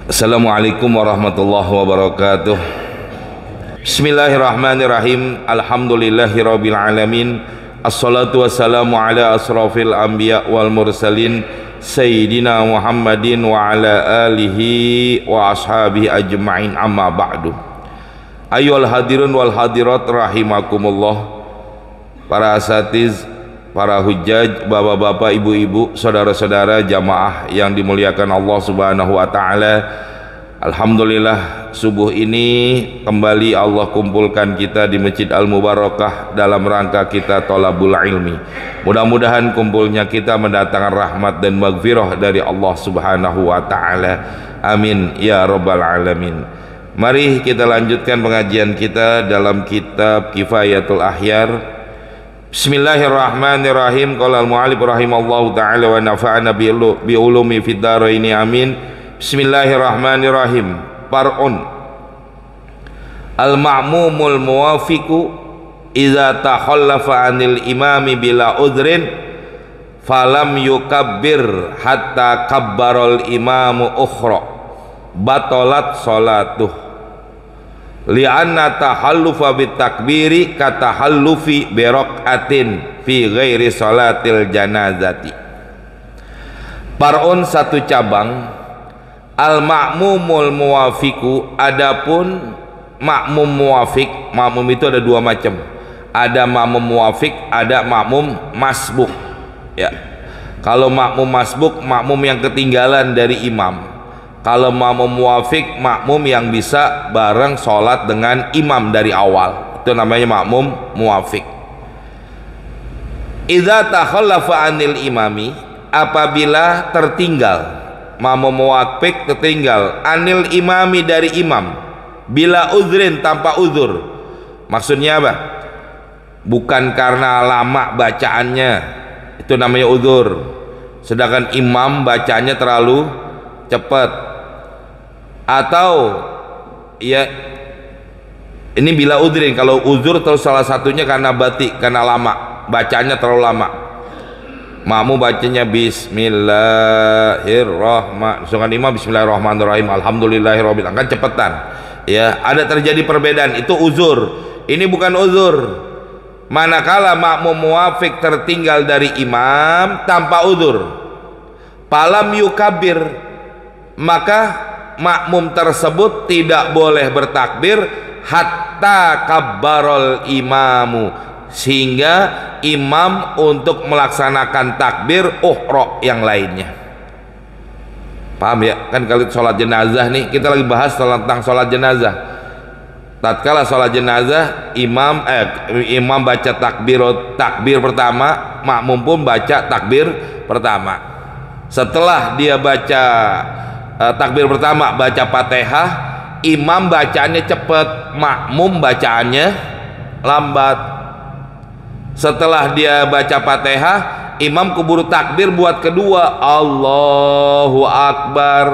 Assalamualaikum warahmatullahi wabarakatuh. Bismillahirrahmanirrahim. Alhamdulillahirabbil alamin. Assalatu wassalamu ala asrafil anbiya wal mursalin sayyidina Muhammadin wa ala alihi wa ashabihi ajma'in, amma ba'du. Ayyuhal hadirun wal hadirat rahimakumullah. Para asatiz, para hujjaj, bapak-bapak, ibu-ibu, saudara-saudara jamaah yang dimuliakan Allah Subhanahu wa taala. Alhamdulillah, subuh ini kembali Allah kumpulkan kita di Masjid Al-Mubarakah dalam rangka kita thalabul ilmi. Mudah-mudahan kumpulnya kita mendatangkan rahmat dan maghfirah dari Allah Subhanahu wa taala. Amin ya rabbal alamin. Mari kita lanjutkan pengajian kita dalam kitab Kifayatul Akhyar. Bismillahirrahmanirrahim. Qala al-mu'allif rahimallahu ta'ala wa nafa'ana bi ulumi fid dharaini amin. Bismillahirrahmanirrahim. Far'un al-ma'mumul muwafiqu idza takhallafa 'anil imami bila udhrin falam yukabbir hatta kabbaral imamu ukhra batalat salatuh. Li'anna tahallufa bitakbiri katahallufi biraqatin fi ghairi salatil janazati. Par'un satu cabang, al-ma'mumul muwafiqu, adapun makmum muwafiq. Makmum itu ada dua macam, ada makmum muwafiq, ada makmum masbuk ya. Kalau makmum masbuk, makmum yang ketinggalan dari imam. Kalau makmum muwafiq, makmum yang bisa bareng sholat dengan imam dari awal, itu namanya makmum muwafiq. Idza takhallafa 'anil imami, apabila tertinggal, makmum muwafiq tertinggal anil imami dari imam, bila uzrin, tanpa uzur. Maksudnya apa? Bukan karena lama bacaannya, itu namanya uzur. Sedangkan imam bacanya terlalu cepat. Atau ya ini bila udhrin, kalau uzur terus salah satunya karena batik, karena lama bacanya, terlalu lama. Makmum bacanya bismillahirrahmanirrahim, sungan imam bismillahirrahmanirrahim alhamdulillahirabbil alamin, kan cepetan ya. Ada terjadi perbedaan, itu uzur. Ini bukan uzur. Manakala makmum muwafiq tertinggal dari imam tanpa uzur, falam yukabbir, maka makmum tersebut tidak boleh bertakbir hatta kabbarol imamu, sehingga imam untuk melaksanakan takbir ukhra yang lainnya. Paham ya? Kan kalau sholat jenazah nih, kita lagi bahas tentang sholat jenazah. Tatkala sholat jenazah, imam baca takbir pertama, makmum pun baca takbir pertama. Setelah dia baca takbir pertama, baca Fatihah, imam bacaannya cepat, makmum bacaannya lambat. Setelah dia baca Fatihah, imam keburu takbir buat kedua, Allahu Akbar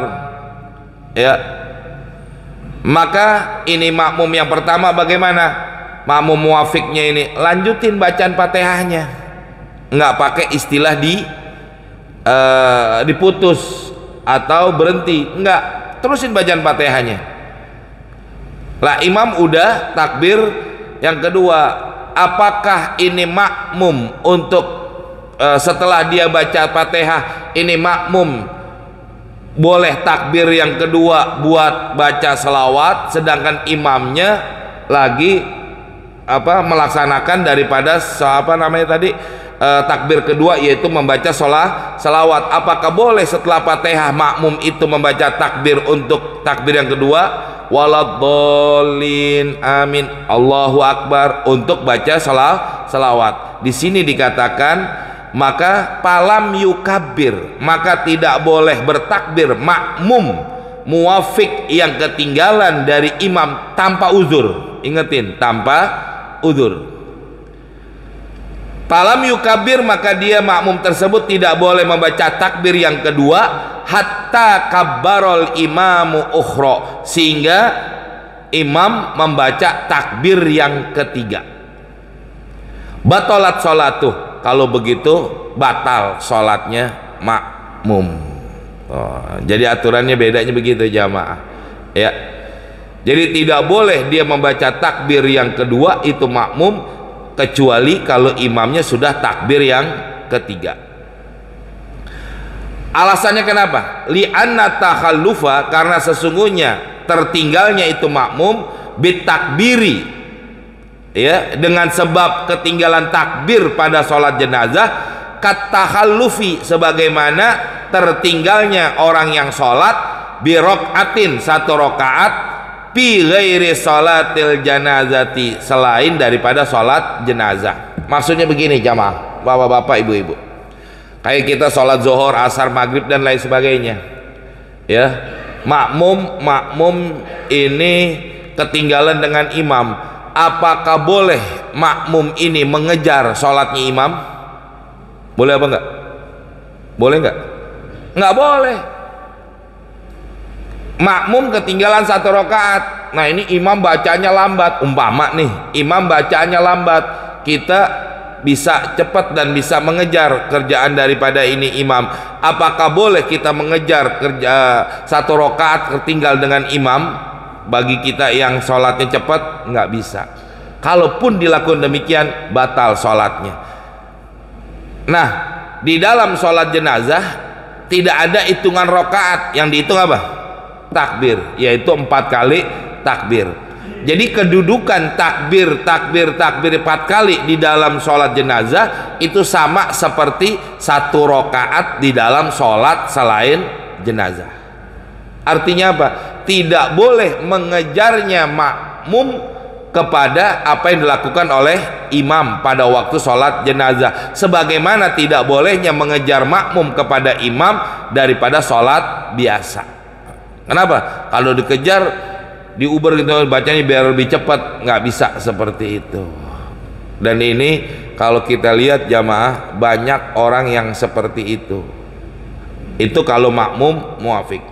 ya. Maka ini makmum yang pertama bagaimana? Makmum muwafiknya ini lanjutin bacaan Fatihahnya, nggak pakai istilah diputus atau berhenti, enggak, terusin bacaan Fatihahnya. Lah imam udah takbir yang kedua, apakah ini makmum untuk setelah dia baca Fatihah, ini makmum boleh takbir yang kedua buat baca selawat, sedangkan imamnya lagi melaksanakan daripada takbir kedua, yaitu membaca selawat. Apakah boleh setelah Fatihah makmum itu membaca takbir untuk takbir yang kedua, waladhdallin amin Allahu Akbar, untuk baca selawat? Di sini dikatakan maka falam yukabbir, maka tidak boleh bertakbir makmum muwafiq yang ketinggalan dari imam tanpa uzur. Ingetin, tanpa uzur. Falam yukabbir, maka dia makmum tersebut tidak boleh membaca takbir yang kedua hatta kabbarol imamu ukhra, sehingga imam membaca takbir yang ketiga. Batalat sholatuh, kalau begitu batal sholatnya makmum Jadi aturannya bedanya begitu jamaah. Ya. Jadi tidak boleh dia membaca takbir yang kedua itu makmum, kecuali kalau imamnya sudah takbir yang ketiga. Alasannya kenapa? Li'anna takhallufa, karena sesungguhnya tertinggalnya itu makmum bitakbiri, ya, dengan sebab ketinggalan takbir pada sholat jenazah, katakhallufi, sebagaimana tertinggalnya orang yang sholat birokaatin, satu rokaat, fi ghairi sholatil janazati, selain daripada sholat jenazah. Maksudnya begini jamaah, bapak-bapak, ibu-ibu, kayak kita sholat zuhur, asar, maghrib dan lain sebagainya, ya, makmum ini ketinggalan dengan imam, apakah boleh makmum ini mengejar sholatnya imam? Boleh apa enggak? Boleh enggak? Enggak boleh. Makmum ketinggalan satu rakaat, nah ini imam bacanya lambat, umpama nih imam bacanya lambat, kita bisa cepat dan bisa mengejar kerjaan daripada ini imam. Apakah boleh kita mengejar kerja satu rakaat tertinggal dengan imam? Bagi kita yang sholatnya cepat, nggak bisa. Kalaupun dilakukan demikian, batal sholatnya. Nah, di dalam sholat jenazah tidak ada hitungan rakaat, yang dihitung apa? Takbir, yaitu 4 kali takbir. Jadi kedudukan takbir 4 kali di dalam sholat jenazah itu sama seperti 1 rakaat di dalam sholat selain jenazah. Artinya apa? Tidak boleh mengejarnya makmum kepada apa yang dilakukan oleh imam pada waktu sholat jenazah, sebagaimana tidak bolehnya mengejar makmum kepada imam daripada sholat biasa. Kenapa? Kalau dikejar, diuber gitu bacanya biar lebih cepat, nggak bisa seperti itu. Dan ini kalau kita lihat jamaah, banyak orang yang seperti itu. Itu kalau makmum muafik.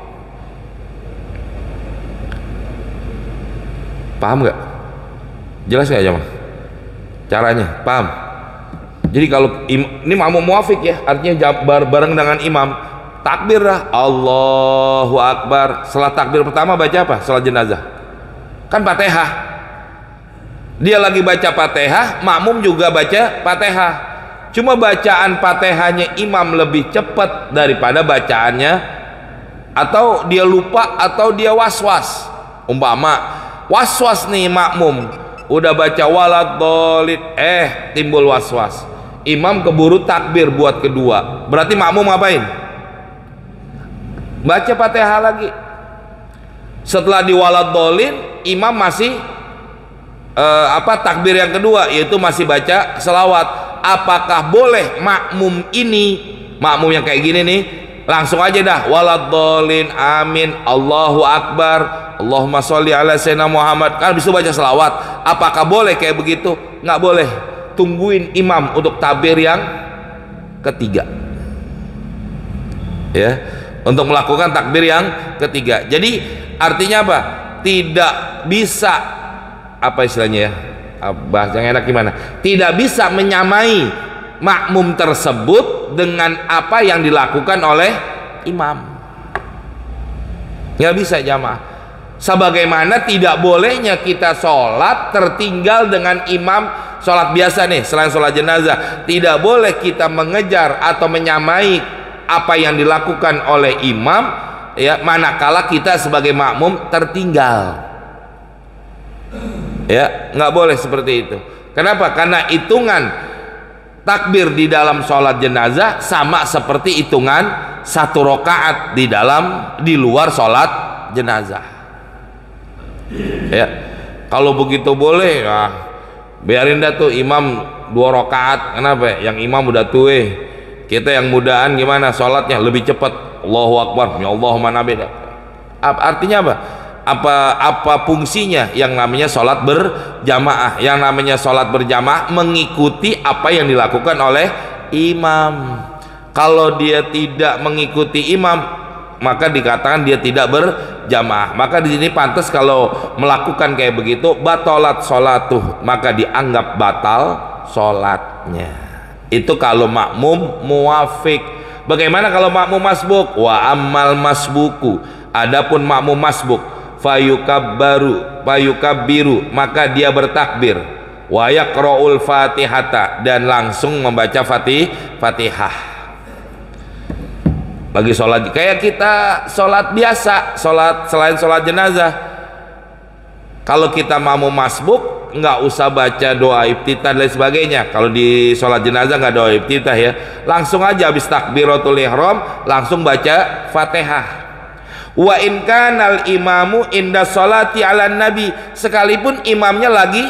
Paham nggak? Jelas nggak jamaah? Caranya, paham? Jadi kalau ini makmum muafik ya, artinya bareng dengan imam. Takbir lah, Allahu Akbar. Setelah takbir pertama baca apa? Salat jenazah kan Fatihah. Dia lagi baca Fatihah, makmum juga baca Fatihah. Cuma bacaan Fatihahnya imam lebih cepat daripada bacaannya, atau dia lupa atau dia waswas. Umpama waswas nih makmum, udah baca waladhdallin, timbul waswas. Imam keburu takbir buat kedua. Berarti makmum ngapain? Baca Fatihah lagi. Setelah di waladhdallin, imam masih takbir yang kedua, yaitu masih baca selawat. Apakah boleh makmum ini, makmum yang kayak gini nih, langsung aja dah waladhdallin, amin, Allahu Akbar, Allahumma sholli ala sayyidina Muhammad, kan bisa baca selawat? Apakah boleh kayak begitu? Nggak boleh. Tungguin imam untuk takbir yang ketiga, ya, untuk melakukan takbir yang ketiga. Jadi artinya apa? Tidak bisa, apa istilahnya ya, bahasa yang enak gimana? Tidak bisa menyamai makmum tersebut dengan apa yang dilakukan oleh imam. Nggak bisa jamaah. Sebagaimana tidak bolehnya kita sholat tertinggal dengan imam sholat biasa nih, selain sholat jenazah, tidak boleh kita mengejar atau menyamai apa yang dilakukan oleh imam, ya, manakala kita sebagai makmum tertinggal, ya, nggak boleh seperti itu. Kenapa? Karena hitungan takbir di dalam sholat jenazah sama seperti hitungan 1 rakaat di luar sholat jenazah, ya. Kalau begitu boleh, nah, biarin dah tuh imam 2 rakaat. Kenapa? Yang imam udah tuh, kita yang mudaan gimana sholatnya lebih cepat, Allahu Akbar, ya Allahumma nabi. Artinya apa? Apa fungsinya yang namanya sholat berjamaah? Yang namanya sholat berjamaah mengikuti apa yang dilakukan oleh imam. Kalau dia tidak mengikuti imam, maka dikatakan dia tidak berjamaah. Maka di sini pantas kalau melakukan kayak begitu, batalat sholatuh, maka dianggap batal sholatnya. Itu kalau makmum muafik. Bagaimana kalau makmum masbuk? Wa ammal masbuku, adapun makmum masbuk, fayukabbiru, maka dia bertakbir, wa yaqra'ul fatihata, dan langsung membaca Fatihah. Lagi sholat kayak kita sholat biasa, sholat selain sholat jenazah. Kalau kita makmum masbuk, nggak usah baca doa iftitah dan lain sebagainya. Kalau di sholat jenazah nggak doa iftitah ya, langsung aja habis takbiratul ihram langsung baca Fatihah. Wa in kanal imamu inda sholati ala nabi, sekalipun imamnya lagi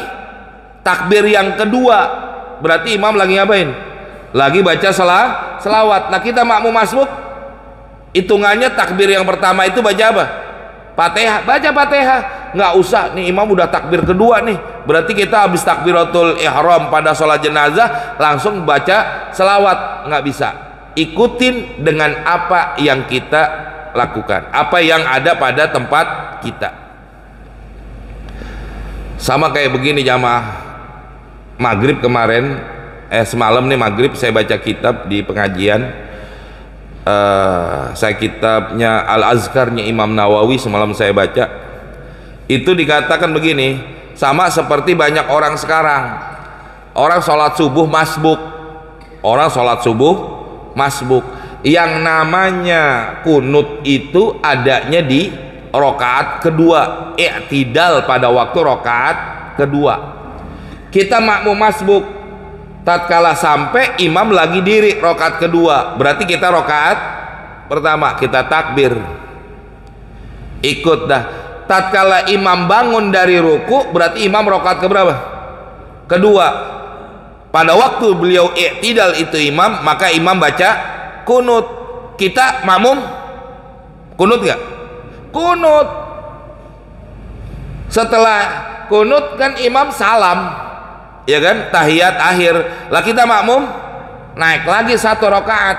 takbir yang kedua, berarti imam lagi ngapain? Lagi baca selawat. Nah kita makmum masbuk, hitungannya takbir yang pertama itu baca apa? Fatihah, baca Fatihah. Nggak usah nih imam udah takbir kedua nih, berarti kita habis takbiratul ihram pada sholat jenazah langsung baca selawat. Nggak bisa. Ikutin dengan apa yang kita lakukan, apa yang ada pada tempat kita. Sama kayak begini jamaah, maghrib kemarin, semalam nih maghrib saya baca kitab di pengajian. Saya kitabnya Al-Azkarnya Imam Nawawi semalam saya baca. Itu dikatakan begini, sama seperti banyak orang sekarang, orang sholat subuh masbuk, yang namanya kunut itu adanya di rokaat kedua, i'tidal pada waktu rokaat kedua. Kita makmum masbuk, tatkala sampai imam lagi diri rokaat kedua, berarti kita rokaat pertama, kita takbir, ikut dah. Tatkala imam bangun dari ruku, berarti imam rokaat keberapa? Kedua. Pada waktu beliau i'tidal itu imam, maka imam baca kunut. Kita makmum kunut gak? Kunut. Setelah kunut kan imam salam, ya kan, tahiyat akhir. Lah kita makmum naik lagi satu rokaat.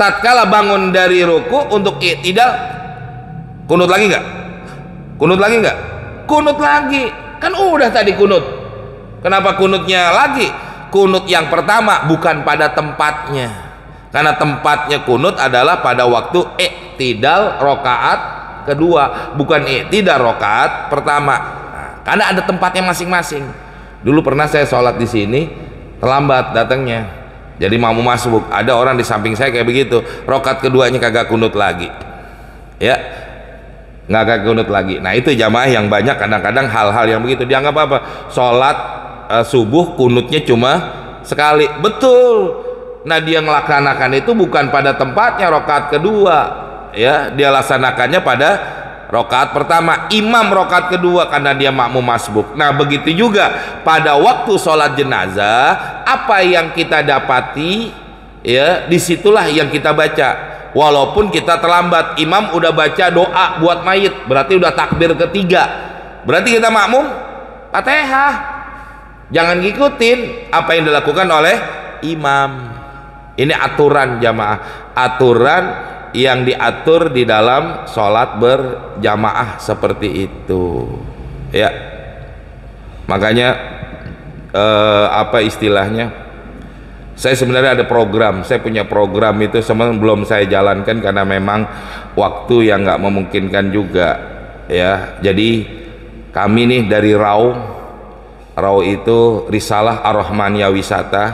Tatkala bangun dari ruku untuk i'tidal, kunut lagi gak? Kunut lagi nggak? Kunut lagi, kan udah tadi kunut. Kenapa kunutnya lagi? Kunut yang pertama bukan pada tempatnya, karena tempatnya kunut adalah pada waktu i'tidal rokaat kedua, bukan i'tidal rokaat pertama. Nah, karena ada tempatnya masing-masing. Dulu pernah saya sholat di sini, terlambat datangnya, jadi makmum masbuk. Ada orang di samping saya kayak begitu, rokaat keduanya kagak kunut lagi, ya. Nggak kunut lagi. Nah itu jamaah yang banyak kadang-kadang hal-hal yang begitu dianggap apa? Sholat subuh kunutnya cuma sekali. Betul. Nah dia melaksanakan itu bukan pada tempatnya rokaat kedua, ya, dia laksanakannya pada rokaat pertama. Imam rokaat kedua karena dia makmum masbuk. Nah begitu juga pada waktu sholat jenazah, apa yang kita dapati, ya, disitulah yang kita baca. Walaupun kita terlambat, imam udah baca doa buat mayit, berarti udah takbir ketiga, berarti kita makmum Fatihah. Jangan ngikutin apa yang dilakukan oleh imam. Ini aturan jamaah, aturan yang diatur di dalam sholat berjamaah seperti itu, ya. Makanya apa istilahnya, saya sebenarnya ada program, saya punya program itu sebenarnya belum saya jalankan karena memang waktu yang nggak memungkinkan juga, ya. Jadi kami nih dari RAW itu Risalah Ar-Rahmaniyah Wisata,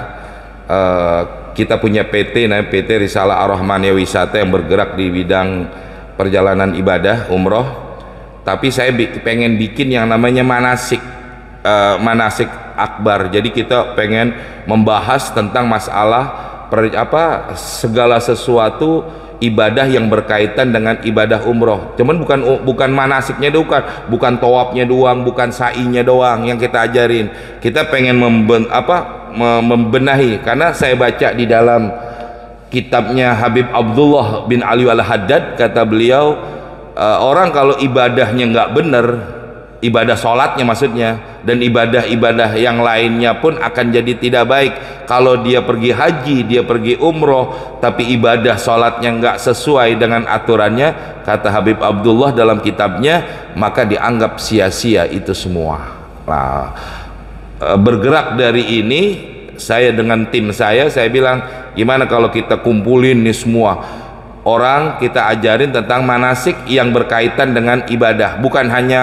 kita punya PT, namanya PT Risalah Ar-Rahmaniyah Wisata yang bergerak di bidang perjalanan ibadah umroh. Tapi saya pengen bikin yang namanya manasik akbar. Jadi kita pengen membahas tentang masalah segala sesuatu ibadah yang berkaitan dengan ibadah umroh. Cuman bukan manasiknya doang, bukan tawafnya doang, bukan sa'inya doang yang kita ajarin. Kita pengen membenahi, karena saya baca di dalam kitabnya Habib Abdullah bin Ali Al-Haddad, kata beliau, orang kalau ibadahnya nggak bener, ibadah sholatnya maksudnya, dan ibadah-ibadah yang lainnya pun akan jadi tidak baik. Kalau dia pergi haji, dia pergi umroh, tapi ibadah sholatnya nggak sesuai dengan aturannya, kata Habib Abdullah dalam kitabnya, maka dianggap sia-sia itu semua. Nah, bergerak dari ini, saya dengan tim saya bilang, Gimana kalau kita kumpulin nih semua orang, kita ajarin tentang manasik yang berkaitan dengan ibadah, bukan hanya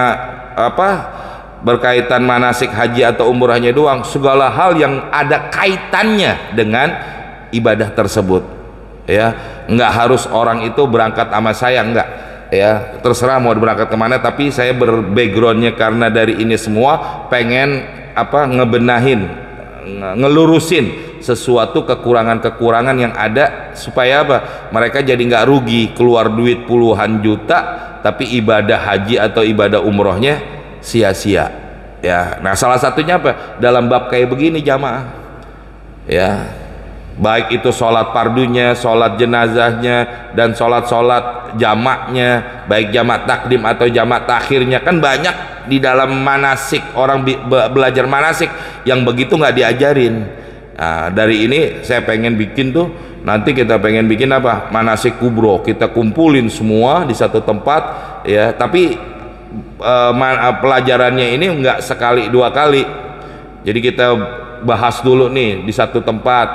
berkaitan manasik haji atau umrahnya doang, segala hal yang ada kaitannya dengan ibadah tersebut. Ya, nggak harus orang itu berangkat sama saya, enggak. Ya, terserah mau berangkat kemana, tapi saya berbackgroundnya karena dari ini semua pengen ngebenahin, ngelurusin sesuatu kekurangan-kekurangan yang ada, supaya mereka jadi nggak rugi keluar duit puluhan juta tapi ibadah haji atau ibadah umrohnya sia-sia. Ya, nah salah satunya dalam bab kayak begini jamaah, ya, baik itu sholat pardunya, sholat jenazahnya, dan sholat jamaknya, baik jamak takdim atau jamak takhirnya. Kan banyak di dalam manasik, orang belajar manasik yang begitu nggak diajarin. Nah, dari ini saya pengen bikin tuh, nanti kita pengen bikin manasik kubro, kita kumpulin semua di satu tempat, ya, tapi pelajarannya ini nggak sekali dua kali. Jadi kita bahas dulu nih di satu tempat,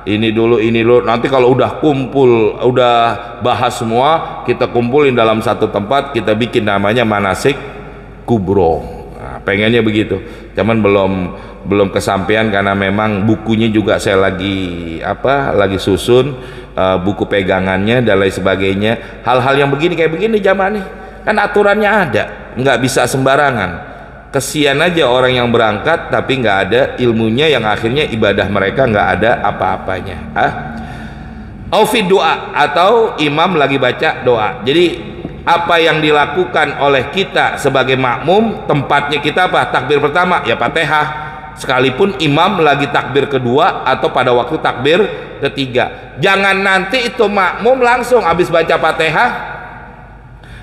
ini dulu, nanti kalau udah kumpul, udah bahas semua, kita kumpulin dalam satu tempat, kita bikin namanya manasik kubro. Nah, pengennya begitu, cuman belum kesampaian karena memang bukunya juga saya lagi susun, buku pegangannya dan lain sebagainya. Hal-hal yang begini kayak begini jamaah nih, kan aturannya ada, nggak bisa sembarangan. Kesian aja orang yang berangkat tapi nggak ada ilmunya, yang akhirnya ibadah mereka nggak ada apa-apanya. Aufid doa, atau imam lagi baca doa. Jadi apa yang dilakukan oleh kita sebagai makmum, tempatnya kita takbir pertama ya Fatihah, sekalipun imam lagi takbir kedua atau pada waktu takbir ketiga. Jangan nanti itu makmum langsung habis baca Fatihah,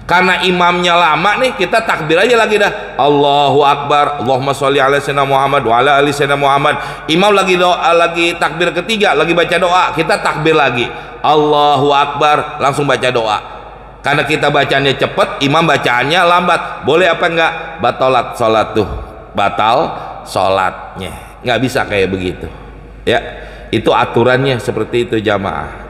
karena imamnya lama nih, kita takbir aja lagi dah, Allahu Akbar, Allahumma sholli ala sayyidina Muhammad wa ala ali sayyidina Muhammad. Imam lagi doa, lagi takbir ketiga, lagi baca doa, kita takbir lagi, Allahu Akbar, langsung baca doa. Karena kita bacanya cepet, imam bacaannya lambat, boleh apa enggak? Batalat sholat tuh, batal sholatnya. Nggak bisa kayak begitu, ya. Itu aturannya seperti itu jamaah.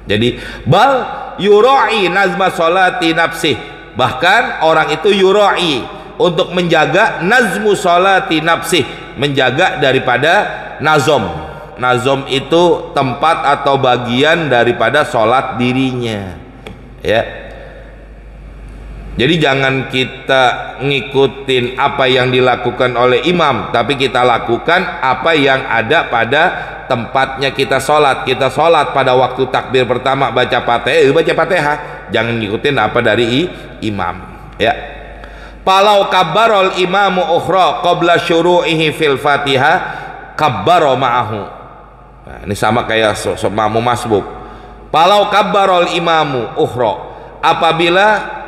Jadi bal yura'i nazma sholati nafsih, bahkan orang itu yura'i, untuk menjaga nazmu sholati nafsih, menjaga daripada nazom. Nazom itu tempat atau bagian daripada sholat dirinya, ya. Jadi jangan kita ngikutin apa yang dilakukan oleh imam, tapi kita lakukan apa yang ada pada tempatnya kita sholat. Kita sholat pada waktu takbir pertama baca Fatihah, jangan ngikutin apa dari imam, ya. Palau kabbarol imamu ukhra qabla syuru'ihi fil Fatihah kabbaro ma'ahu. Nah, ini sama kayak makmum masbuk. Palau kabbarol imamu ukhra, apabila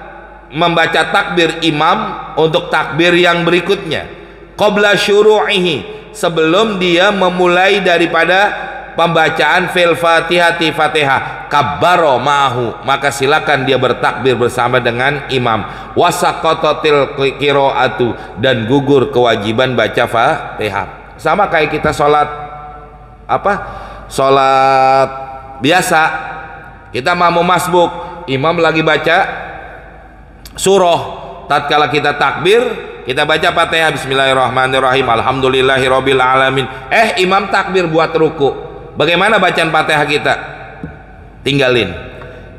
membaca takbir imam untuk takbir yang berikutnya, qabla syuru'ihi, sebelum dia memulai daripada pembacaan fil fatihati fatihah, kabbaro ma'ahu, maka silakan dia bertakbir bersama dengan imam. Wasaqatatil qiraatu, dan gugur kewajiban baca fatihah. Sama kayak kita sholat sholat biasa, kita mau masbuk, imam lagi baca surah, tatkala kita takbir kita baca Fatihah, bismillahirrahmanirrahim, alhamdulillahirabbil alamin. Imam takbir buat ruku, bagaimana bacaan Fatihah kita? Tinggalin,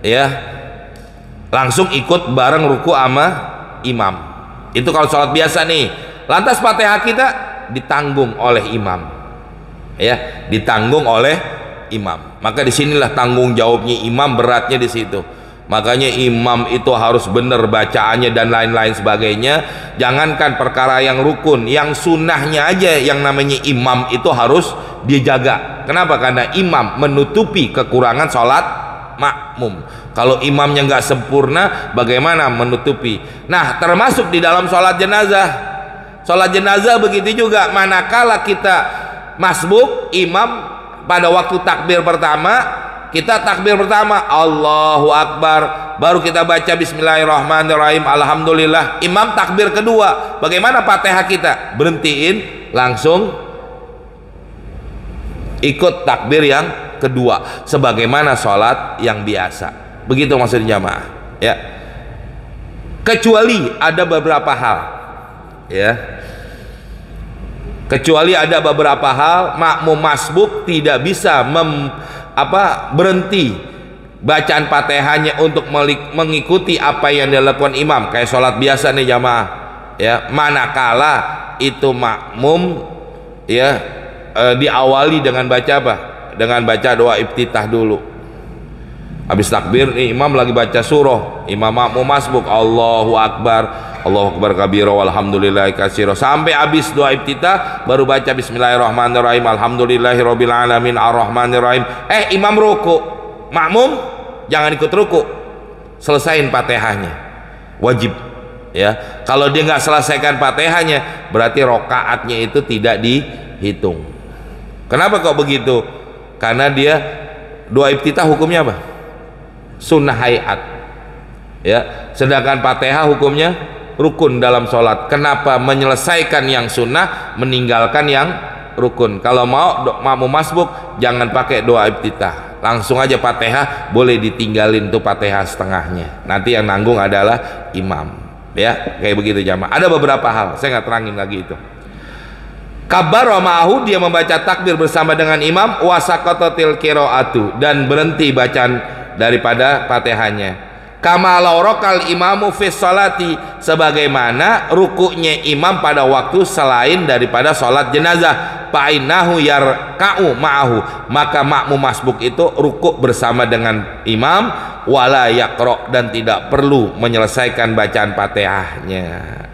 ya, langsung ikut bareng ruku sama imam. Itu kalau sholat biasa nih. Lantas Fatihah kita ditanggung oleh imam, ya, ditanggung oleh imam. Maka disinilah tanggung jawabnya imam, beratnya di situ. Makanya imam itu harus benar bacaannya dan lain-lain sebagainya. Jangankan perkara yang rukun, yang sunnahnya aja yang namanya imam itu harus dijaga. Kenapa? Karena imam menutupi kekurangan sholat makmum. Kalau imamnya nggak sempurna, bagaimana menutupi? Nah, termasuk di dalam sholat jenazah. Sholat jenazah begitu juga. Manakala kita masbuk imam pada waktu takbir pertama, kita takbir pertama Allahu Akbar, baru kita baca bismillahirrahmanirrahim, alhamdulillah. Imam takbir kedua, bagaimana Fatihah kita? Berhentiin, langsung ikut takbir yang kedua sebagaimana sholat yang biasa. Begitu maksudnya jamaah, ya. Kecuali ada beberapa hal, ya. Kecuali ada beberapa hal makmum masbuk tidak bisa berhenti bacaan Fatihahnya untuk mengikuti apa yang dilakukan imam, kayak sholat biasa nih jamaah, ya. Manakala itu makmum, ya, diawali dengan baca apa? Dengan baca doa iftitah dulu. Habis takbir nih imam lagi baca surah, imam makmum masbuk Allahu Akbar, Allahu Akbar kabira walhamdulillahi katsira, sampai habis doa iftitah baru baca bismillahirrahmanirrahim alhamdulillahirabbil alamin arrahmanirrahim. Imam ruku, makmum jangan ikut ruku, selesain Fatihahnya, wajib, ya. Kalau dia nggak selesaikan Fatihahnya berarti rokaatnya itu tidak dihitung. Kenapa kok begitu? Karena dia doa iftitah hukumnya apa? Sunnah hayat, ya. Sedangkan Fatihah hukumnya rukun dalam sholat. Kenapa menyelesaikan yang sunnah meninggalkan yang rukun? Kalau mau makmum masbuk jangan pakai doa iftitah, langsung aja Fatihah, boleh ditinggalin tuh Fatihah setengahnya, nanti yang nanggung adalah imam, ya. Kayak begitu jamaah. Ada beberapa hal saya nggak terangin lagi itu. Kabar ma'ahu, dia membaca takbir bersama dengan imam, wasaqatatil qiraatu, dan berhenti bacaan daripada Fatihahnya. Kama law raqal imamu fi sholati, sebagaimana rukuknya imam pada waktu selain daripada sholat jenazah. Fa'innahu yarka'u ma'ahu, maka makmum masbuk itu rukuk bersama dengan imam, wala yaqra, dan tidak perlu menyelesaikan bacaan Fatihahnya,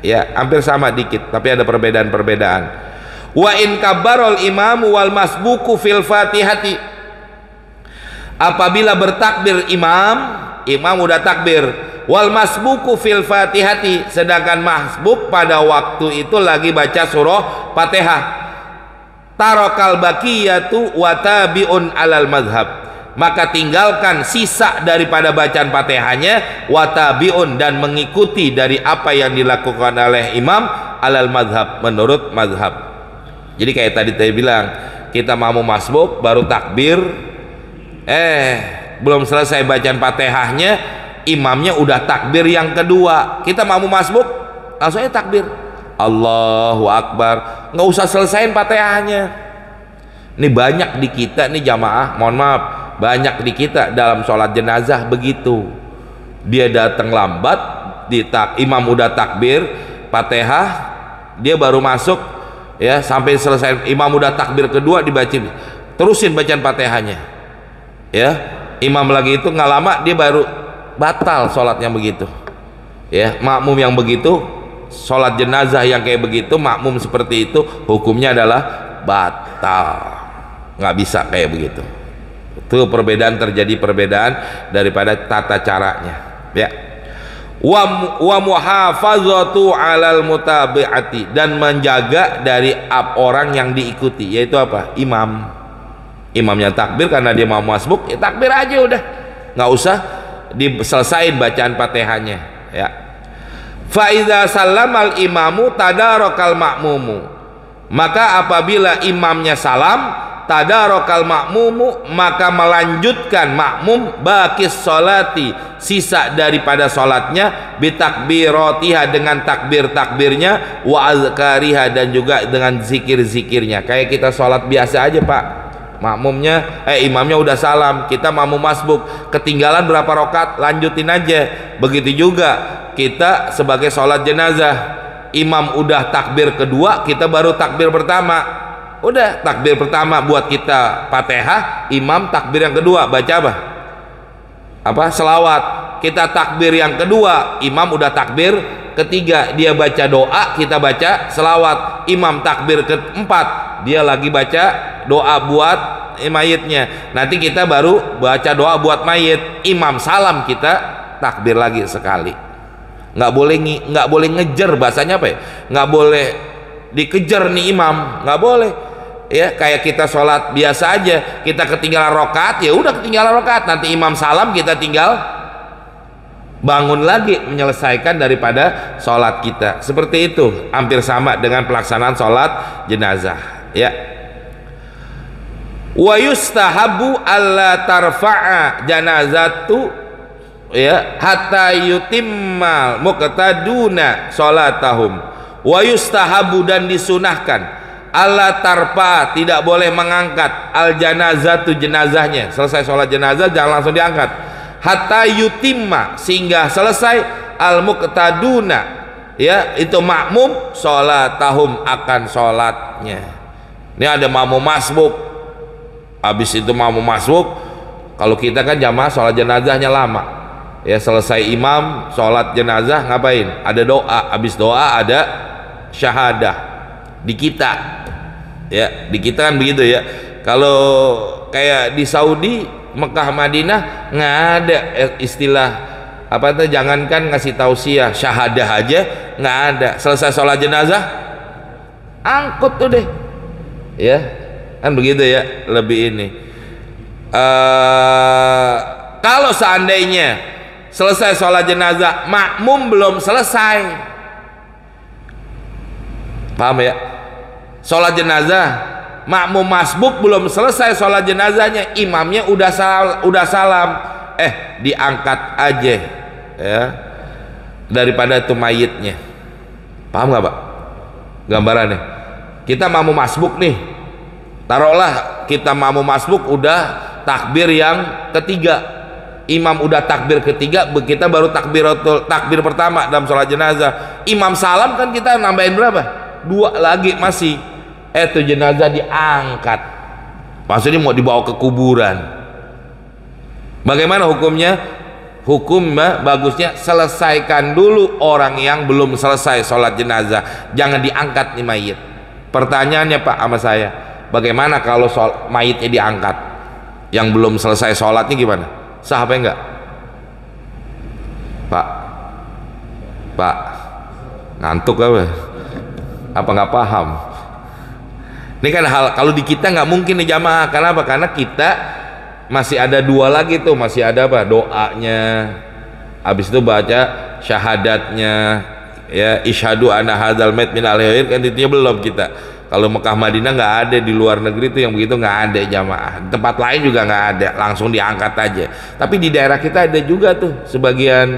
ya. Hampir sama dikit tapi ada perbedaan-perbedaan. Wa in kabbarol imamu wal masbuku fil fatihati, apabila bertakbir imam udah takbir, wal masbuku fil fatihati, sedangkan masbuk pada waktu itu lagi baca surah Fatihah, tarakal baqiyatu wa tabi'un alal madhab, maka tinggalkan sisa daripada bacaan Fatihahnya, wa tabi'un, dan mengikuti dari apa yang dilakukan oleh imam, alal madhab, menurut madhab. Jadi kayak tadi saya bilang, kita makmum masbuk baru takbir, belum selesai bacaan Fatihahnya, imamnya udah takbir yang kedua. Kita makmum masbuk langsung aja takbir Allahu Akbar, nggak usah selesaiin Fatihahnya. Ini banyak di kita nih jamaah, mohon maaf, banyak di kita dalam sholat jenazah begitu. Dia datang lambat, imam udah takbir Fatihah, dia baru masuk, ya, sampai selesai imam udah takbir kedua dibaca, terusin bacaan Fatihahnya, ya. Imam lagi itu nggak lama dia baru batal sholatnya begitu, ya. Makmum yang begitu, sholat jenazah yang kayak begitu, makmum seperti itu hukumnya adalah batal, nggak bisa kayak begitu. Itu perbedaan, terjadi perbedaan daripada tata caranya, ya. Wa muhafazatu alal mutabi'ati, dan menjaga dari orang yang diikuti, yaitu apa? Imamnya takbir karena dia mau masbuk, ya takbir aja udah, nggak usah diselesain bacaan Fatihahnya, ya. Fa idza sallamal imamu tadarakal makmumu, maka apabila imamnya salam, tadarakal makmumu, maka melanjutkan makmum bakis sholati, sisa daripada sholatnya, bitakbiratiha, dengan takbir-takbirnya, wa azkariha, dan juga dengan zikir-zikirnya. Kayak kita sholat biasa aja pak, makmumnya imamnya udah salam, kita makmum masbuk ketinggalan berapa rakaat, lanjutin aja. Begitu juga kita sebagai sholat jenazah, imam udah takbir kedua, kita baru takbir pertama. Udah takbir pertama buat kita Fatihah, imam takbir yang kedua baca apa? Selawat. Kita takbir yang kedua, imam udah takbir ketiga, dia baca doa, kita baca selawat. Imam takbir keempat, dia lagi baca doa buat mayitnya. Nanti kita baru baca doa buat mayit. Imam salam, kita takbir lagi sekali. Nggak boleh ngejar, bahasanya apa ya? Nggak boleh dikejar nih imam, nggak boleh. Ya, kayak kita sholat biasa aja, kita ketinggalan rakaat, ya udah ketinggalan rakaat, nanti imam salam kita tinggal bangun lagi menyelesaikan daripada sholat kita. Seperti itu, hampir sama dengan pelaksanaan sholat jenazah, ya. Wa yustahabu alla tarfa'a janazatu ya hatta yutimmal muqtaduna salatahum. Wa yustahabu, dan disunahkan, alla tarfa, tidak boleh mengangkat, al janazatu, jenazahnya. Selesai sholat jenazah jangan langsung diangkat, hatta yutimma, sehingga selesai, al muqtaduna, ya itu makmum, salatahum, akan sholatnya. Ini ada makmum masbuk, habis itu makmum masbuk. Kalau kita kan jamaah sholat jenazahnya lama, ya selesai imam sholat jenazah ngapain? Ada doa, habis doa ada syahadah. Di kita, ya di kita kan begitu ya. Kalau kayak di Saudi, Mekah, Madinah nggak ada istilah apa tuh, jangankan ngasih tausiah, syahadah aja nggak ada. Selesai sholat jenazah angkut tuh deh, ya kan begitu ya. Lebih ini kalau seandainya selesai sholat jenazah makmum belum selesai, paham ya? Sholat jenazah makmum masbuk belum selesai sholat jenazahnya, imamnya udah salam, diangkat aja ya, daripada itu mayitnya. Paham nggak Pak gambarannya? Kita makmum masbuk nih, taruhlah kita makmum masbuk udah takbir yang ketiga, imam udah takbir ketiga, kita baru takbir pertama dalam sholat jenazah. Imam salam kan kita nambahin berapa? 2 lagi masih. Itu jenazah diangkat, maksudnya mau dibawa ke kuburan. Bagaimana hukumnya? Hukum bagusnya selesaikan dulu orang yang belum selesai sholat jenazah, jangan diangkat nih mayit. Pertanyaannya Pak sama saya, bagaimana kalau mayitnya diangkat yang belum selesai sholatnya, gimana? Sah apa enggak? Pak ngantuk apa nggak paham? Ini kan hal, kalau di kita nggak mungkin nih jamaah. Karena apa? Karena kita masih ada 2 lagi tuh, masih ada apa? Doanya, habis itu baca syahadatnya, ya isyhadu anna hadzal mayit min al-hayy, kan itunya belum kita. Kalau Mekah Madinah nggak ada, di luar negeri tuh yang begitu nggak ada jamaah. Tempat lain juga nggak ada, langsung diangkat aja. Tapi di daerah kita ada juga tuh, sebagian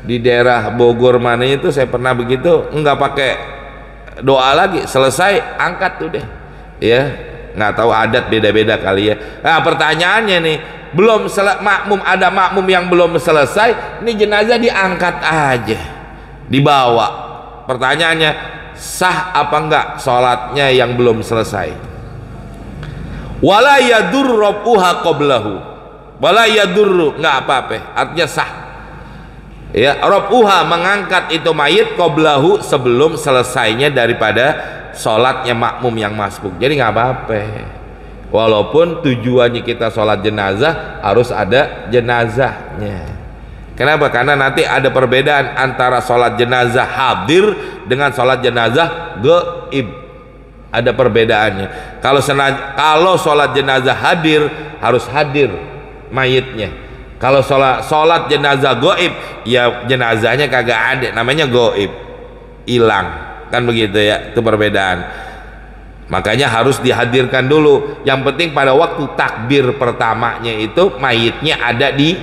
di daerah Bogor mana itu saya pernah begitu, nggak pakai doa lagi, selesai angkat tuh deh. Ya nggak tahu adat beda-beda kali ya. Nah pertanyaannya nih, belum makmum, ada makmum yang belum selesai, ini jenazah diangkat aja, dibawa. Pertanyaannya, sah apa enggak sholatnya yang belum selesai? Wala yadur rabuha qablahu, wala yadur, nggak apa-apa, artinya sah ya. Rabuha, mengangkat itu mayit, qablahu, sebelum selesainya daripada sholatnya makmum yang masbuk. Jadi nggak apa-apa, walaupun tujuannya kita sholat jenazah harus ada jenazahnya. Kenapa? Karena nanti ada perbedaan antara sholat jenazah hadir dengan sholat jenazah gaib. Ada perbedaannya. Kalau sholat jenazah hadir, harus hadir mayitnya. Kalau sholat jenazah gaib, ya jenazahnya kagak ada, namanya gaib, hilang. Kan begitu ya, itu perbedaan. Makanya harus dihadirkan dulu. Yang penting pada waktu takbir pertamanya itu mayitnya ada di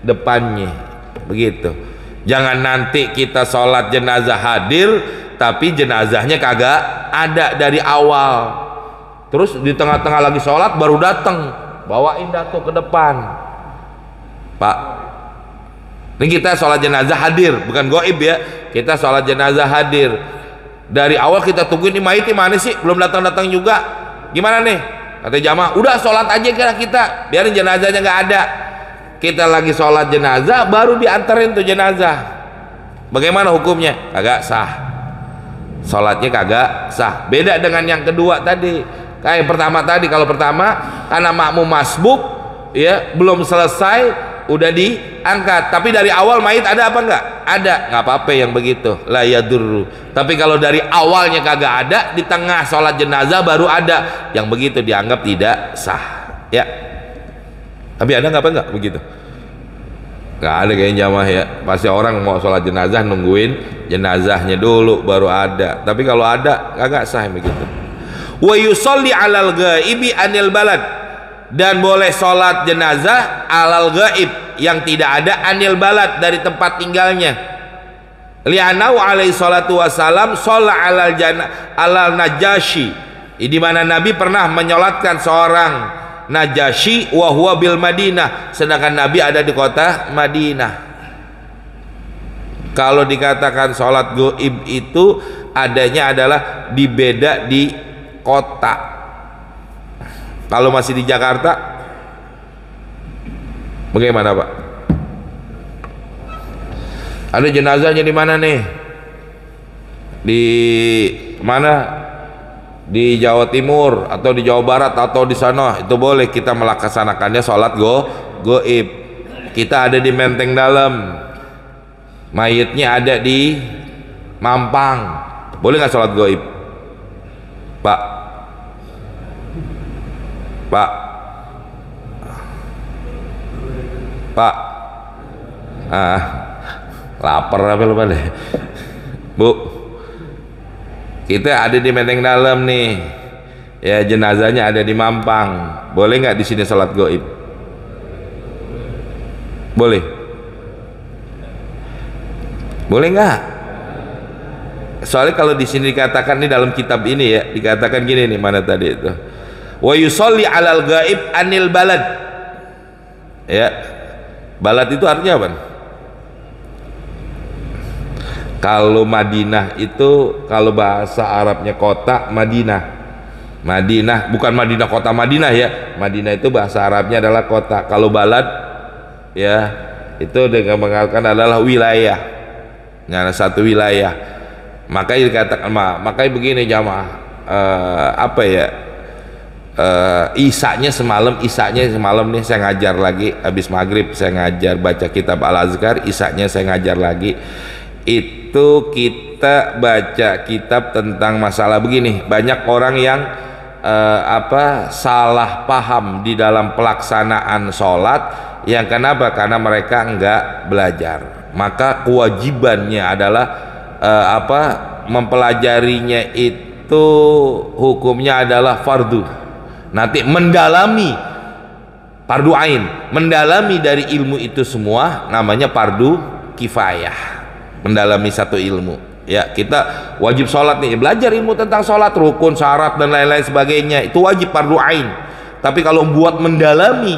depannya, begitu. Jangan nanti kita sholat jenazah hadir tapi jenazahnya kagak ada dari awal, terus di tengah-tengah lagi sholat baru datang, bawain datu ke depan. Pak, ini kita sholat jenazah hadir, bukan gaib ya, kita sholat jenazah hadir. Dari awal kita tungguin, ini mayit mana sih, belum datang-datang juga, gimana nih? Kata jamaah, udah sholat aja kita, biarin jenazahnya nggak ada. Kita lagi sholat jenazah baru diantarin tuh jenazah. Bagaimana hukumnya? Kagak sah, sholatnya kagak sah. Beda dengan yang kedua tadi. Kayak pertama tadi, kalau pertama karena makmum masbuk ya, belum selesai udah diangkat, tapi dari awal mayit ada apa enggak? Ada, nggak apa-apa yang begitu, la yadurru. Tapi kalau dari awalnya kagak ada, di tengah sholat jenazah baru ada, yang begitu dianggap tidak sah ya. Tapi ada nggak, apa enggak begitu? Nggak ada kayaknya jamaah ya. Pasti orang mau sholat jenazah nungguin jenazahnya dulu baru ada. Tapi kalau ada kagak sah begitu. Wa yusolli alal ghaibi anil balad, dan boleh sholat jenazah alal gaib yang tidak ada anil balad dari tempat tinggalnya. Li'anau alaihi salatu wassalam sholat alal Najasyi, di mana Nabi pernah menyolatkan seorang Najasyi wa huwa bil Madinah, sedangkan Nabi ada di kota Madinah. Kalau dikatakan sholat gaib itu adanya adalah beda di kota. Kalau masih di Jakarta bagaimana Pak? Ada jenazahnya di mana nih? Di mana? Di Jawa Timur atau di Jawa Barat atau di sana, itu boleh kita melaksanakannya sholat gaib. Kita ada di Menteng Dalam, mayitnya ada di Mampang, boleh nggak sholat gaib Pak? Pak, lapar apa lu pada? Bu, kita ada di Menteng Dalam nih, ya jenazahnya ada di Mampang, boleh nggak di sini sholat gaib? Boleh? Boleh nggak? Soalnya kalau di sini dikatakan, nih dalam kitab ini ya, dikatakan gini nih, mana tadi itu? Wa yusolli alal gaib anil balad. Ya, balad itu artinya apa? Kalau Madinah itu, kalau bahasa Arabnya kota, Madinah. Madinah bukan Madinah kota Madinah ya. Madinah itu bahasa Arabnya adalah kota. Kalau balad ya itu dengan mengatakan adalah wilayah. Nah, satu wilayah. Makanya dikatakan, makanya begini jamaah, apa ya? Isanya semalam nih saya ngajar lagi, habis maghrib saya ngajar baca kitab Al-Azkar, isanya saya ngajar lagi. Itu kita baca kitab tentang masalah begini, banyak orang yang salah paham di dalam pelaksanaan sholat. Yang kenapa? Karena mereka enggak belajar. Maka kewajibannya adalah mempelajarinya itu hukumnya adalah fardu. Nanti mendalami fardu ain, mendalami dari ilmu itu semua namanya fardu kifayah, mendalami satu ilmu. Ya, kita wajib sholat nih, belajar ilmu tentang sholat, rukun, syarat dan lain-lain sebagainya, itu wajib fardu ain. Tapi kalau buat mendalami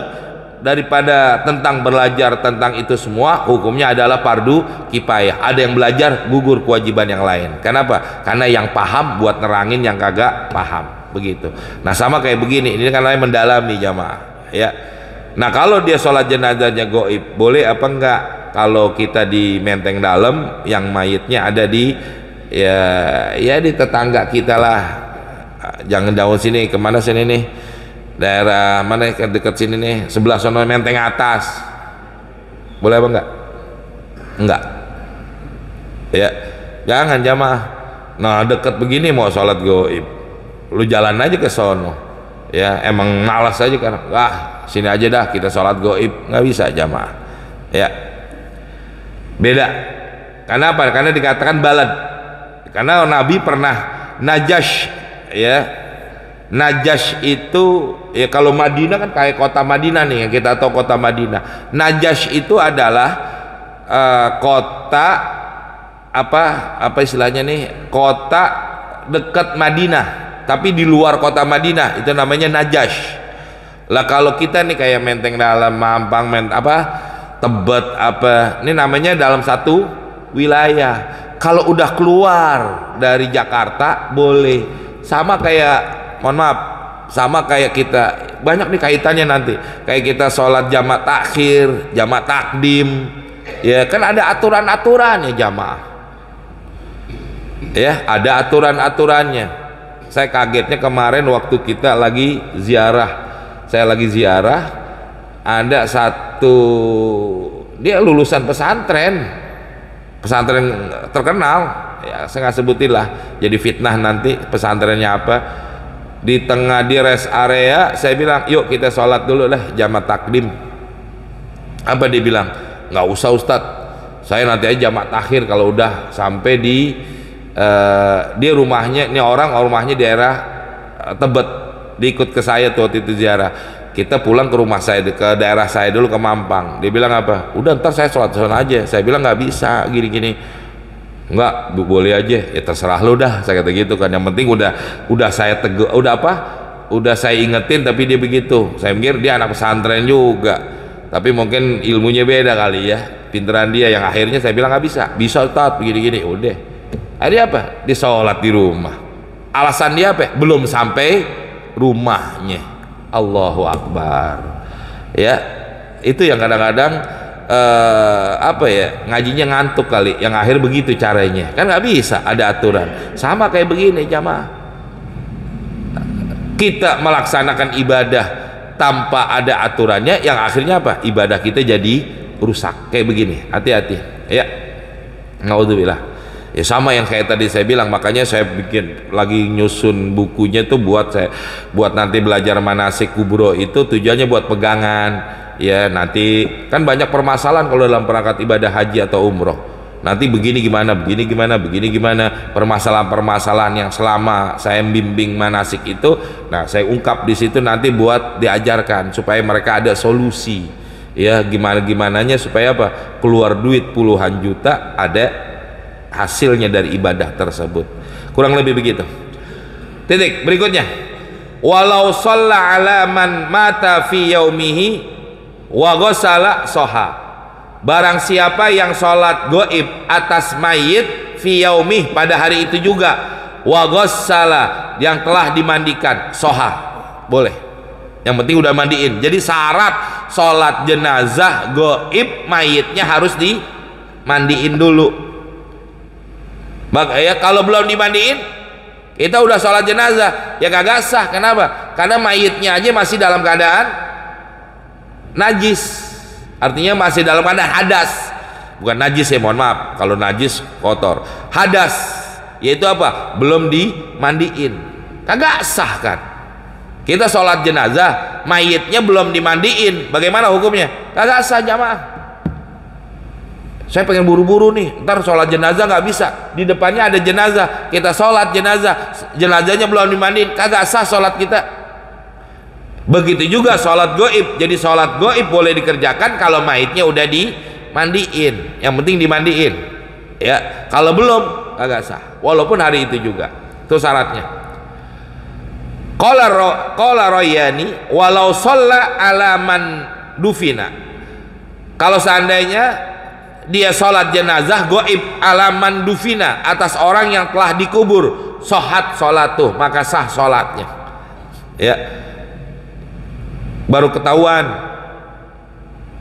daripada tentang belajar tentang itu semua, hukumnya adalah fardu kifayah. Ada yang belajar, gugur kewajiban yang lain. Kenapa? Karena yang paham buat nerangin yang kagak paham. Begitu. Nah, sama kayak begini, ini kan lain mendalami jamaah ya. Nah, kalau dia sholat jenazahnya gaib, boleh apa enggak? Kalau kita di Menteng Dalam, yang mayitnya ada di ya di tetangga kita lah, jangan jauh sini, kemana sini nih, daerah mana dekat sini nih, sebelah sana Menteng Atas, boleh apa enggak? Enggak ya, jangan jamaah. Nah, dekat begini mau sholat gaib, lu jalan aja ke sono ya, emang malas aja kan, sini aja dah kita sholat gaib, nggak bisa jamaah ya. Beda. Karena apa? Karena dikatakan balad, karena Nabi pernah Najasy ya. Najasy itu ya, kalau Madinah kan kayak kota Madinah nih yang kita tahu, kota Madinah. Najasy itu adalah kota apa istilahnya nih, kota dekat Madinah tapi di luar kota Madinah, itu namanya Najasy. Lah kalau kita nih kayak Menteng Dalam, Mampang, Tebet ini namanya dalam satu wilayah. Kalau udah keluar dari Jakarta boleh. Sama kayak, mohon maaf, sama kayak kita, banyak nih kaitannya nanti. Kayak kita sholat jamak takhir, jamak takdim, ya kan ada aturan-aturannya jamaah. Ya, ada aturan-aturannya. Saya kagetnya kemarin waktu kita lagi ziarah, saya lagi ziarah, ada satu dia lulusan pesantren terkenal ya, saya nggak sebutin lah, jadi fitnah nanti pesantrennya apa. Di tengah di rest area saya bilang, yuk kita sholat dulu lah jamak takdim. Apa dia bilang? Nggak usah Ustadz, saya nanti aja jamak takhir kalau udah sampai di dia rumahnya, ini rumahnya daerah Tebet, diikut ke saya tuh waktu itu ziarah. kita pulang ke rumah saya, ke daerah saya dulu, ke Mampang. Dia bilang apa? Udah ntar saya sholat sana aja. Saya bilang nggak bisa gini-gini. Enggak, boleh aja. Ya terserah lu dah, saya kata gitu kan. Yang penting udah saya tegur, udah saya ingetin, tapi dia begitu. Saya mikir dia anak pesantren juga, tapi mungkin ilmunya beda kali ya, pinteran dia. Yang akhirnya saya bilang nggak bisa Ustaz begini-gini. Udah, akhirnya apa? Dia sholat di rumah. Alasan dia apa? Belum sampai rumahnya. Allahu Akbar. Ya, itu yang kadang-kadang apa ya, ngajinya ngantuk kali, yang akhir begitu caranya. Kan nggak bisa, ada aturan. Sama kayak begini jamaah, kita melaksanakan ibadah tanpa ada aturannya, yang akhirnya apa? Ibadah kita jadi rusak. Kayak begini, hati-hati ya. Naudzubillah. Ya sama yang kayak tadi saya bilang, makanya saya bikin lagi nyusun bukunya tuh buat nanti belajar manasik kubro, itu tujuannya buat pegangan ya. Nanti kan banyak permasalahan kalau dalam perangkat ibadah haji atau umroh. Nanti begini gimana, permasalahan-permasalahan yang selama saya bimbing manasik itu, nah saya ungkap di situ nanti buat diajarkan supaya mereka ada solusi ya, gimananya supaya apa? Keluar duit puluhan juta, ada hasilnya dari ibadah tersebut. Kurang lebih begitu. Titik berikutnya, walau shalla ala man mata fi yaumihi wa ghassala soha. Barang siapa yang sholat goib atas mayit fi yaumih, pada hari itu juga, wa ghassala, yang telah dimandikan, soha, boleh. Yang penting udah mandiin. Jadi syarat sholat jenazah goib mayitnya harus dimandiin dulu. Ya, kalau belum dimandiin kita udah sholat jenazah ya kagak sah. Kenapa? Karena mayitnya aja masih dalam keadaan najis, artinya masih dalam keadaan hadas. Bukan najis ya, mohon maaf, kalau najis kotor. Hadas yaitu apa? Belum dimandiin, kagak sah kan. Kita sholat jenazah mayitnya belum dimandiin, bagaimana hukumnya? Kagak sah jamaah. Saya pengen buru-buru nih, ntar sholat jenazah nggak bisa, di depannya ada jenazah, kita sholat jenazahnya belum dimandiin, kagak sah sholat kita. Begitu juga sholat goib. Jadi sholat goib boleh dikerjakan kalau mayitnya udah dimandiin, yang penting dimandiin ya. Kalau belum kagak sah, walaupun hari itu juga. Itu syaratnya. Qala Royani walau sholla ala man dufina, kalau seandainya dia sholat jenazah goib alaman dufina, atas orang yang telah dikubur, sohat sholatuh, maka sah sholatnya ya. Baru ketahuan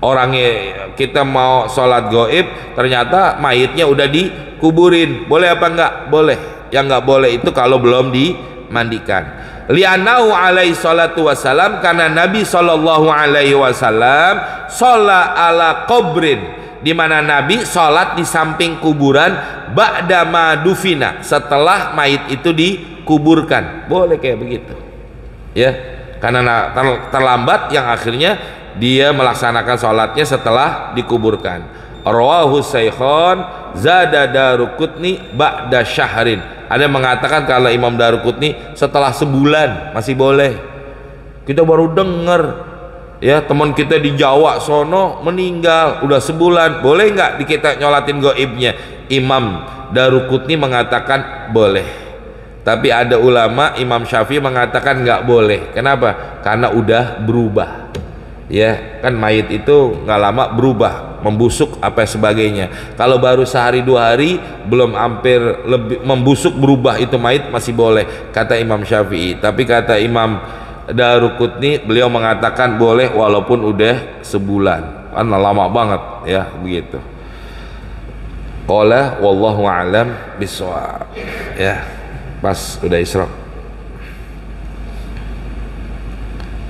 orangnya, kita mau sholat goib ternyata mayitnya udah dikuburin, boleh apa enggak? Boleh. Yang enggak boleh itu kalau belum dimandikan. Li'annahu alaihi salatu wassalam, karena Nabi sallallahu alaihi wasallam sholat ala qabrin, di mana Nabi sholat di samping kuburan, ba'dama dufina, setelah mayit itu dikuburkan. Boleh kayak begitu ya, karena terlambat, yang akhirnya dia melaksanakan sholatnya setelah dikuburkan. Rawahu Saikhon zada Daruqutni ba'da syahrin. Ada yang mengatakan kalau Imam Daruqutni setelah sebulan masih boleh. Kita baru dengar ya, teman kita di Jawa sono meninggal udah sebulan, boleh nggak kita nyolatin goibnya? Imam Daruqutni mengatakan boleh, tapi ada ulama Imam Syafi'i mengatakan nggak boleh. Kenapa? Karena udah berubah ya, kan mayit itu nggak lama berubah, membusuk apa sebagainya. Kalau baru sehari dua hari belum hampir lebih membusuk berubah, itu mayit masih boleh kata Imam Syafi'i. Tapi kata Imam Daruqutni, beliau mengatakan boleh walaupun udah sebulan, kan lama banget ya begitu. Qala wallahu a'lam bishawab ya, pas udah Isra.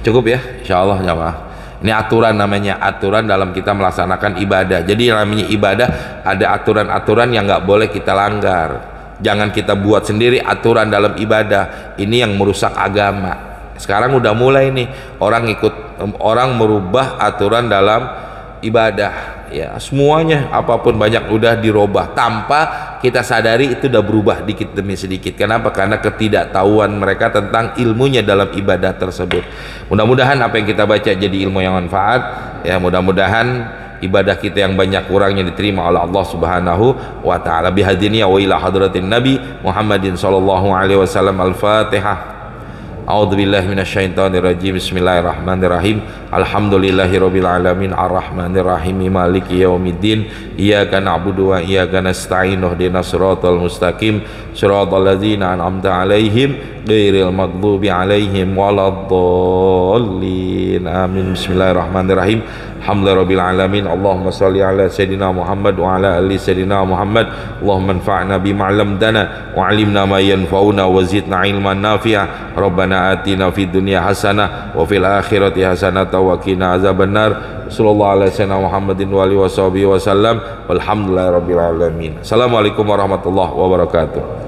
Cukup ya insyaallah jamaah. Ini aturan, namanya aturan dalam kita melaksanakan ibadah. Jadi namanya ibadah ada aturan-aturan yang nggak boleh kita langgar. Jangan kita buat sendiri aturan dalam ibadah, ini yang merusak agama. Sekarang udah mulai nih orang merubah aturan dalam ibadah ya semuanya apapun banyak udah dirubah tanpa kita sadari, itu udah berubah dikit demi sedikit. Kenapa? Karena ketidaktahuan mereka tentang ilmunya dalam ibadah tersebut. Mudah-mudahan apa yang kita baca jadi ilmu yang manfaat, ya mudah-mudahan ibadah kita yang banyak kurangnya diterima oleh Allah Subhanahu wa taala. Bihadiniya wa ila hadratin Nabi Muhammadin sallallahu alaihi wasallam. Al-Fatihah. A'udzubillahi minasyaitonirrajim. Bismillahirrahmanirrahim. Alhamdulillahirabbil alamin arrahmanir rahim maliki yaumiddin. Iyyaka na'budu wa iyyaka nasta'in. Ihdinas siratal mustaqim. Shiratal ladzina an'amta 'alaihim ghairil maghdubi 'alaihim waladdallin. Amin. Bismillahirrahmanirrahim. Alhamdulillahirabbil alamin. Allahumma shalli ala sayidina Muhammad wa ala ali sayidina Muhammad. Allahumma anfa'na bima 'allamtana wa 'allimna ma yanfa'una wa zidna 'ilman nafi'a. Rabbana atina fid dunya hasanah wa fil akhirati hasanah wa qina azabannar. Sallallahu alaihi wasallam Muhammadin wa alihi wasallam. Walhamdulillahirabbil alamin. Assalamualaikum warahmatullahi wabarakatuh.